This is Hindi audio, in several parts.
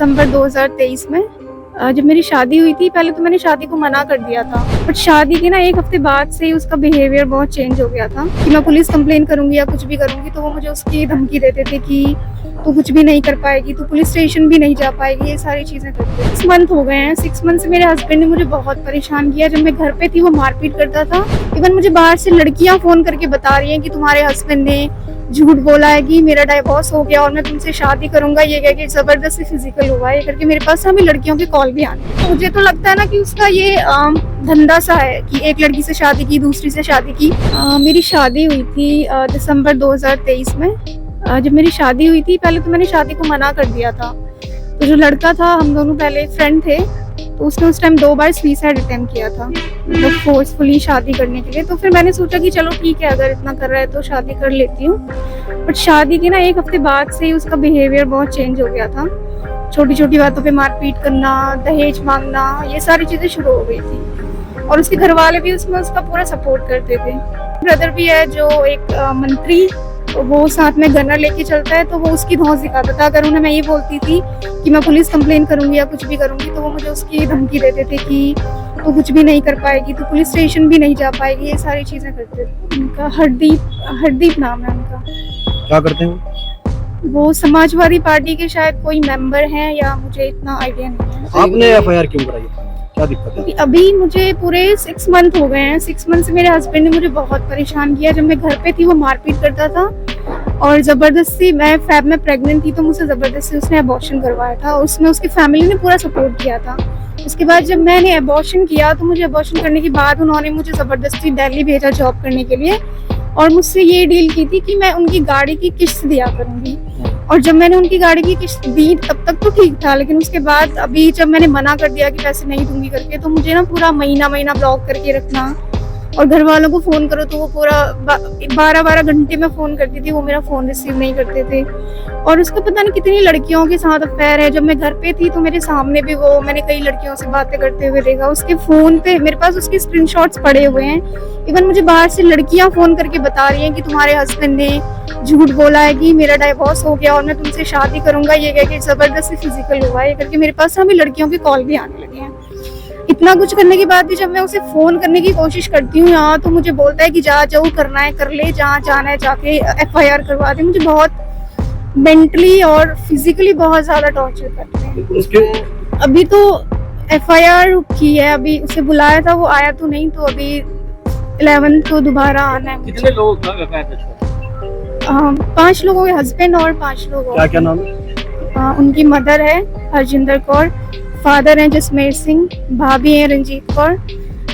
दिसंबर 2023 में जब मेरी शादी हुई थी। पहले तो मैंने शादी को मना कर दिया था, बट शादी के ना एक हफ्ते बाद से ही उसका बिहेवियर बहुत चेंज हो गया था कि मैं पुलिस कंप्लेन करूंगी या कुछ भी करूंगी, तो वो मुझे उसकी धमकी देते थे कि तू कुछ भी नहीं कर पाएगी, तू पुलिस स्टेशन भी नहीं जा पाएगी, ये सारी चीजें करते थे। 6 मंथ हो गए हैं। 6 मंथ से मेरे हस्बैंड ने मुझे बहुत परेशान किया। जब मैं घर पे थी वो मारपीट करता था। इवन मुझे बाहर से लड़कियां फोन करके बता रही हैं कि तुम्हारे हस्बैंड ने झूठ बोला है कि मेरा डाइवोर्स हो गया और मैं तुमसे शादी करूंगा, ये कह के जबरदस्ती फिजिकल हुआ है करके मेरे पास हमें लड़कियों के कॉल भी आने। मुझे तो लगता है ना कि उसका ये धंधा सा है कि एक लड़की से शादी की, दूसरी से शादी की। मेरी शादी हुई थी दिसंबर 2023 में। जब मेरी शादी हुई थी, पहले तो मैंने शादी को मना कर दिया था। तो जो लड़का था, हम दोनों पहले फ्रेंड थे, तो उसने उस टाइम 2 बार सुसाइड अटेम्प्ट किया था, मतलब फोर्सफुली शादी करने के लिए। तो फिर मैंने सोचा कि चलो ठीक है, अगर इतना कर रहा है तो शादी कर लेती हूँ। बट शादी के ना एक हफ्ते बाद से ही उसका बिहेवियर बहुत चेंज हो गया था। छोटी छोटी बातों पे मारपीट करना, दहेज मांगना, ये सारी चीजें शुरू हो गई थी। और उसके घर वाले भी उसमें उसका पूरा सपोर्ट करते थे। ब्रदर भी है जो एक मंत्री, वो साथ में गनर लेके चलता है, तो वो उसकी धौंस दिखाता था। अगर उन्हें मैं ये बोलती थी कि मैं पुलिस कंप्लेन करूंगी या कुछ भी करूंगी, तो वो मुझे उसकी धमकी देते थे कि तू कुछ भी नहीं कर पाएगी, तू पुलिस स्टेशन भी नहीं जा पाएगी, ये सारी चीजें करते थे। उनका हरदीप नाम है उनका। क्या करते हैं वो समाजवादी पार्टी के शायद कोई मेंबर हैं, या मुझे इतना आइडिया नहीं है। आपने एफआईआर क्यों कराई, क्या दिक्कत है? अभी मुझे पूरे 6 मंथ हो गए हैं। 6 मंथ से मेरे हस्बैंड ने मुझे बहुत परेशान किया। जब मैं घर पे थी वो मारपीट करता था और जबरदस्ती, मैं फैब में प्रेग्नेंट थी तो मुझसे जबरदस्ती उसने अबॉर्शन करवाया था। उसमें उसकी फैमिली ने पूरा सपोर्ट किया था। उसके बाद जब मैंने अबॉर्शन किया, तो मुझे अबॉर्शन करने के बाद उन्होंने मुझे जबरदस्ती दिल्ली भेजा जॉब करने के लिए, और मुझसे ये डील की थी कि मैं उनकी गाड़ी की किस्त दिया करूंगी। और जब मैंने उनकी गाड़ी की किस्त दी तब तक तो ठीक था, लेकिन उसके बाद अभी जब मैंने मना कर दिया कि पैसे नहीं दूंगी करके, तो मुझे ना पूरा महीना ब्लॉक करके रखना, और घर वालों को फोन करो तो वो पूरा 12 घंटे में फोन करती थी, वो मेरा फोन रिसीव नहीं करते थे। और उसका पता नहीं कितनी लड़कियों के साथ अफेयर है। जब मैं घर पे थी तो मेरे सामने भी मैंने कई लड़कियों से बातें करते हुए देखा। उसके फोन पे मेरे पास उसके स्क्रीनशॉट्स पड़े हुए हैं। इवन मुझे बाहर से लड़कियां फोन करके बता रही हैं कि तुम्हारे हस्बैंड ने झूठ बोला है कि मेरा डाइवोर्स हो गया और मैं तुमसे शादी करूंगा, ये कह के जबरदस्ती फिजिकल हुआ है करके मेरे पास हमें लड़कियों के कॉल भी आने लगे हैं। इतना कुछ करने के बाद भी जब मैं उसे फोन करने की कोशिश करती हूँ यहाँ, तो मुझे बोलता है कि जा, जो करना है कर ले, जहाँ जाना है जाके एफआईआर करवा दे। मुझे बहुत मेंटली और फिजिकली बहुत ज्यादा टॉर्चर करते हैं। अभी तो एफआईआर की है, अभी उसे बुलाया था, वो आया तो नहीं, तो अभी 11 को दोबारा आना है। कितने लोग 5 लोगों के हस्बैंड और 5 लोग। क्या नाम है? उनकी मदर है हरजिंदर कौर, फादर हैं जसमेर सिंह, भाभी हैं रंजीत कौर,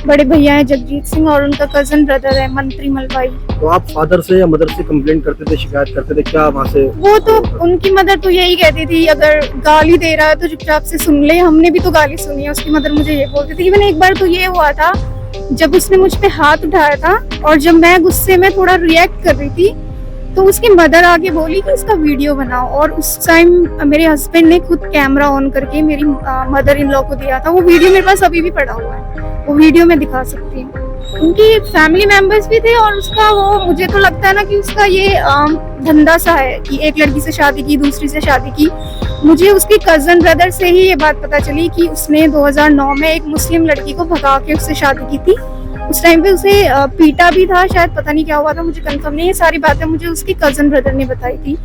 बड़े भैया हैं जगजीत सिंह, और उनका कजन ब्रदर है मंत्री मलवाई। तो आप फादर से या मदर से कंप्लेंट करते थे, शिकायत करते थे क्या वहाँ से? वो तो उनकी मदर तो यही कहती थी, अगर गाली दे रहा है तो चुपचाप से सुन ले। हमने भी तो गाली सुनी है। उसकी मदर मुझे ये बोलती थी। इवन एक बार तो ये हुआ था जब उसने मुझ पे हाथ उठाया था, और जब मैं गुस्से में थोड़ा रिएक्ट कर रही थी, तो उसकी मदर आगे बोली कि इसका वीडियो बनाओ। और उस टाइम मेरे हस्बैंड ने खुद कैमरा ऑन करके मेरी मदर इन लॉ को दिया था। वो वीडियो मेरे पास अभी भी पड़ा हुआ है, वो वीडियो मैं दिखा सकती हूँ। उनकी फैमिली मेंबर्स भी थे, और उसका वो, मुझे तो लगता है ना कि उसका ये धंधा सा है कि एक लड़की से शादी की, दूसरी से शादी की। मुझे उसके कजन ब्रदर से ही ये बात पता चली कि उसने 2009 में एक मुस्लिम लड़की को भगा के उससे शादी की थी। उस टाइम पे उसे पीटा भी था शायद, पता नहीं क्या हुआ था, मुझे कंफर्म नहीं है। सारी बातें मुझे उसके कजन ब्रदर ने बताई थी।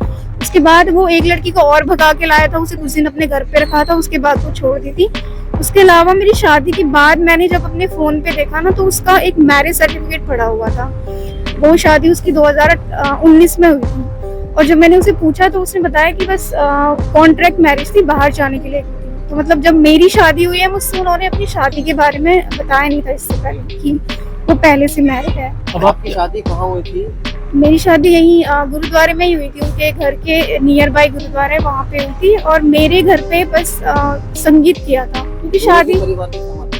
उसके बाद वो एक लड़की को और भगा के लाया था, उसे कुछ दिन अपने घर पे रखा था, उसके बाद वो छोड़ दी थी। उसके अलावा मेरी शादी के बाद मैंने जब अपने फोन पे देखा ना, तो उसका एक मैरिज सर्टिफिकेट पड़ा हुआ था। वो शादी उसकी 2019 में हुई थी। और जब मैंने उसे पूछा तो उसने बताया कि बस कॉन्ट्रैक्ट मैरिज थी, बाहर जाने के लिए। तो मतलब जब मेरी शादी हुई है मुझसे, उन्होंने अपनी शादी के बारे में बताया नहीं था इससे पहले कि वो पहले से मैरिड है। अब आपकी शादी कहाँ हुई थी? मेरी शादी यही गुरुद्वारे में ही हुई थी। उनके घर के नियर बाय गुरुद्वारा है, वहाँ पे हुई थी। और मेरे घर पे बस संगीत किया था, क्योंकि शादी,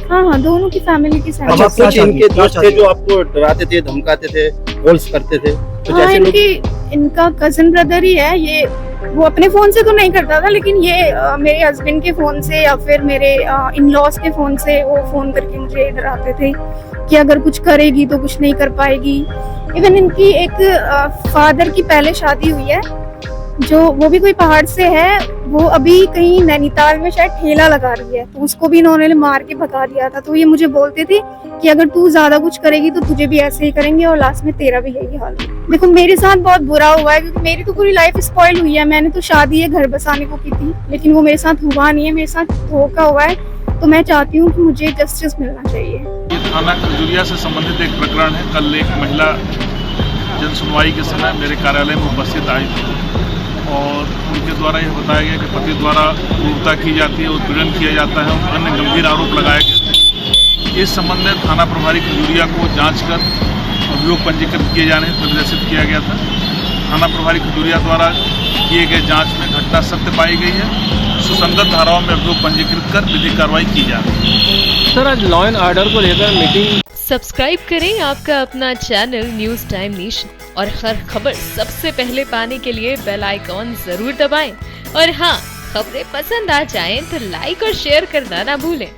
हाँ, दोनों की फैमिली की साथ। कुछ इनके दोस्त थे जो आपको डराते थे, धमकाते थे, कॉल्स करते थे? तो हाँ, इनका कजन ब्रदर ही है ये। वो अपने फोन से तो नहीं करता था, लेकिन ये मेरे हस्बैंड के फोन से या फिर मेरे इन लॉज के फोन से वो फोन करके मुझे डराते थे कि अगर कुछ करेगी तो कुछ नहीं कर पाएगी। इवन इनकी एक फादर की पहले शादी हुई है, जो वो भी कोई पहाड़ से है, वो अभी कहीं नैनीताल में शायद ठेला लगा रही है, तो उसको भी इन्होंने मार के भगा दिया था। तो ये मुझे बोलते थे कि अगर तू ज्यादा कुछ करेगी तो तुझे भी ऐसे ही करेंगे और लास्ट में तेरा भी यही हाल है। देखो मेरे साथ बहुत बुरा हुआ है, क्योंकि मेरी तो पूरी लाइफ स्पॉइल हुई है। मैंने तो शादी है घर बसाने को की थी, लेकिन वो मेरे साथ हुआ नहीं है, मेरे साथ धोखा हुआ है। तो मैं चाहती हूँ कि मुझे जस्टिस मिलना चाहिए। ये थाना खजूरिया से संबंधित एक प्रकरण है। कल एक महिला जन सुनवाई के समय मेरे कार्यालय में उपस्थित आई थी और उनके द्वारा यह बताया गया कि पति द्वारा क्रूरता की जाती है, उत्पीड़न किया जाता है और अन्य गंभीर आरोप लगाए गए थे। इस संबंध में थाना प्रभारी खजूरिया को जांच कर अभियोग पंजीकृत किए जाने हेतु निर्देशित किया गया था। थाना प्रभारी खजूरिया द्वारा किए गए जांच में घटना सत्य पाई गई है। सुसंगत धाराओं में अभियोग पंजीकृत कर विधिक कार्रवाई की जा रही है। सर, आज लॉ एंड ऑर्डर को लेकर मीटिंग। सब्सक्राइब करें आपका अपना चैनल न्यूज़ टाइम नेशन और हर खबर सबसे पहले पाने के लिए बेल आइकॉन जरूर दबाएं। और हाँ, खबरें पसंद आ जाएं तो लाइक और शेयर करना ना भूलें।